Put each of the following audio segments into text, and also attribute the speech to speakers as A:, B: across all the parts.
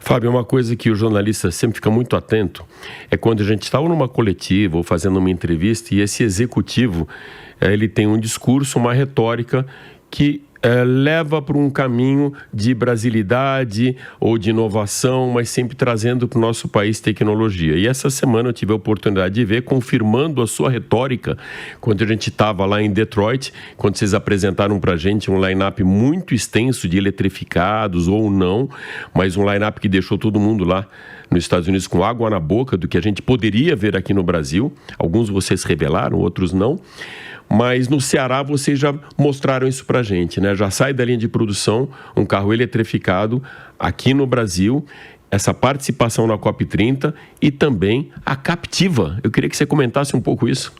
A: Fábio, uma coisa que o jornalista sempre fica muito atento é quando a gente está numa coletiva ou fazendo uma entrevista e esse executivo, ele tem um discurso, uma retórica que leva para um caminho de brasilidade ou de inovação, mas sempre trazendo para o nosso país tecnologia. E essa semana eu tive a oportunidade de ver, confirmando a sua retórica, quando a gente estava lá em Detroit, quando vocês apresentaram para a gente um line-up muito extenso de eletrificados ou não, mas um line-up que deixou todo mundo lá nos Estados Unidos com água na boca do que a gente poderia ver aqui no Brasil. Alguns vocês revelaram, outros não. Mas no Ceará vocês já mostraram isso pra gente, né? Já sai da linha de produção um carro eletrificado aqui no Brasil, essa participação na COP30 e também a Captiva. Eu queria que você comentasse um pouco isso.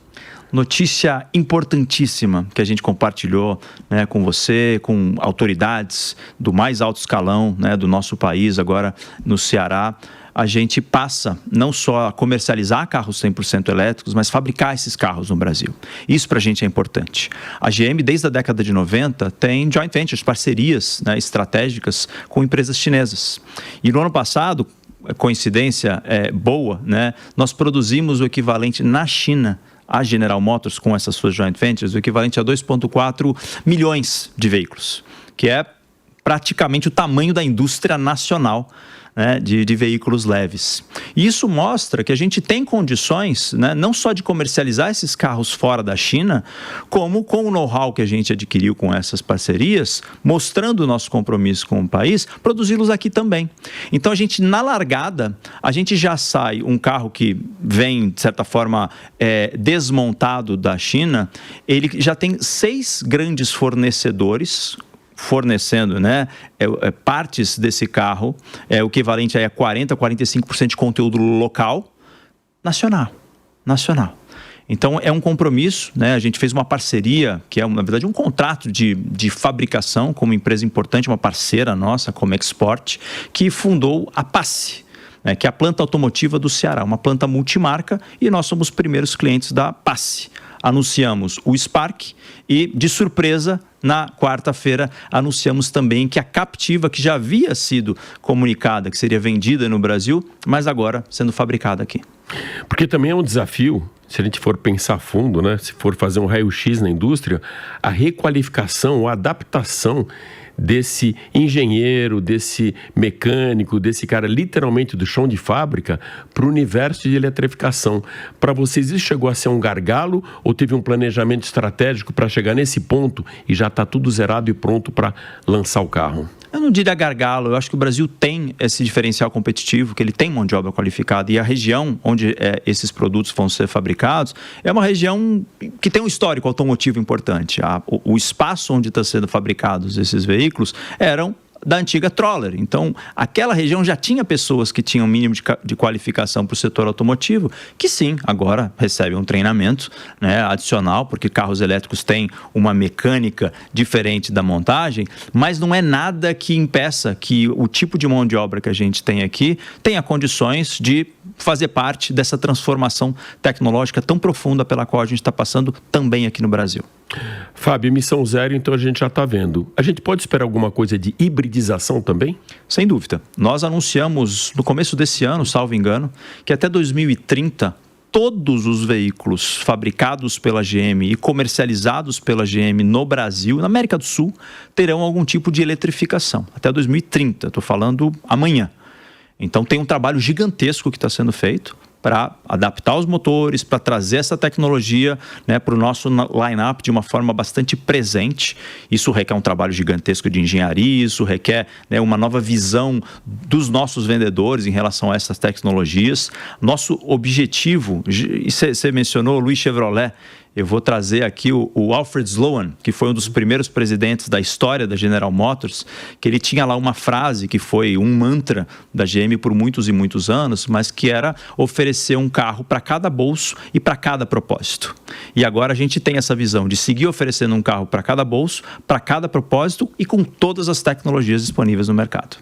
B: Notícia importantíssima que a gente compartilhou, né, com você, com autoridades do mais alto escalão, né, do nosso país, agora no Ceará. A gente passa não só a comercializar carros 100% elétricos, mas fabricar esses carros no Brasil. Isso para a gente é importante. A GM, desde a década de 90, tem joint ventures, parcerias, né, estratégicas com empresas chinesas. E no ano passado, coincidência boa, né, nós produzimos o equivalente na China, a General Motors, com essas suas joint ventures, o equivalente a 2,4 milhões de veículos, que é praticamente o tamanho da indústria nacional, né, de veículos leves. E isso mostra que a gente tem condições, né, não só de comercializar esses carros fora da China, como com o know-how que a gente adquiriu com essas parcerias, mostrando o nosso compromisso com o país, produzi-los aqui também. Então, a gente, na largada, a gente já sai um carro que vem, de certa forma, desmontado da China, ele já tem 6 grandes fornecedores fornecendo, né, partes desse carro, o equivalente a 40%, 45% de conteúdo local, nacional. Então, é um compromisso, né? A gente fez uma parceria, que é, na verdade, um contrato de fabricação com uma empresa importante, uma parceira nossa, como Export, que fundou a Pace, né, que é a planta automotiva do Ceará, uma planta multimarca, e nós somos os primeiros clientes da Pace. Anunciamos o Spark e, de surpresa, na quarta-feira, anunciamos também que a Captiva, que já havia sido comunicada, que seria vendida no Brasil, mas agora sendo fabricada aqui.
A: Porque também é um desafio, se a gente for pensar a fundo, né? Se for fazer um raio-x na indústria, a requalificação, a adaptação desse engenheiro, desse mecânico, desse cara literalmente do chão de fábrica para o universo de eletrificação. Para vocês isso chegou a ser um gargalo ou teve um planejamento estratégico para chegar nesse ponto e já está tudo zerado e pronto para lançar o carro?
B: Eu não diria gargalo, eu acho que o Brasil tem esse diferencial competitivo, que ele tem mão de obra qualificada, e a região onde esses produtos vão ser fabricados é uma região que tem um histórico automotivo importante. O espaço onde estão sendo fabricados esses veículos eram da antiga Troller. Então, aquela região já tinha pessoas que tinham mínimo de qualificação para o setor automotivo, que sim, agora recebem um treinamento, né, adicional, porque carros elétricos têm uma mecânica diferente da montagem, mas não é nada que impeça que o tipo de mão de obra que a gente tem aqui tenha condições de fazer parte dessa transformação tecnológica tão profunda pela qual a gente está passando também aqui no Brasil.
A: Fábio, emissão zero, então a gente já está vendo. A gente pode esperar alguma coisa de hibridização também?
B: Sem dúvida. Nós anunciamos no começo desse ano, salvo engano, que até 2030 todos os veículos fabricados pela GM e comercializados pela GM no Brasil, na América do Sul, terão algum tipo de eletrificação. Até 2030, estou falando amanhã. Então tem um trabalho gigantesco que está sendo feito para adaptar os motores, para trazer essa tecnologia, né, para o nosso line-up de uma forma bastante presente. Isso requer um trabalho gigantesco de engenharia, isso requer, né, uma nova visão dos nossos vendedores em relação a essas tecnologias. Nosso objetivo, e você mencionou o Louis Chevrolet, eu vou trazer aqui o Alfred Sloan, que foi um dos primeiros presidentes da história da General Motors, que ele tinha lá uma frase que foi um mantra da GM por muitos e muitos anos, mas que era oferecer um carro para cada bolso e para cada propósito. E agora a gente tem essa visão de seguir oferecendo um carro para cada bolso, para cada propósito e com todas as tecnologias disponíveis no mercado.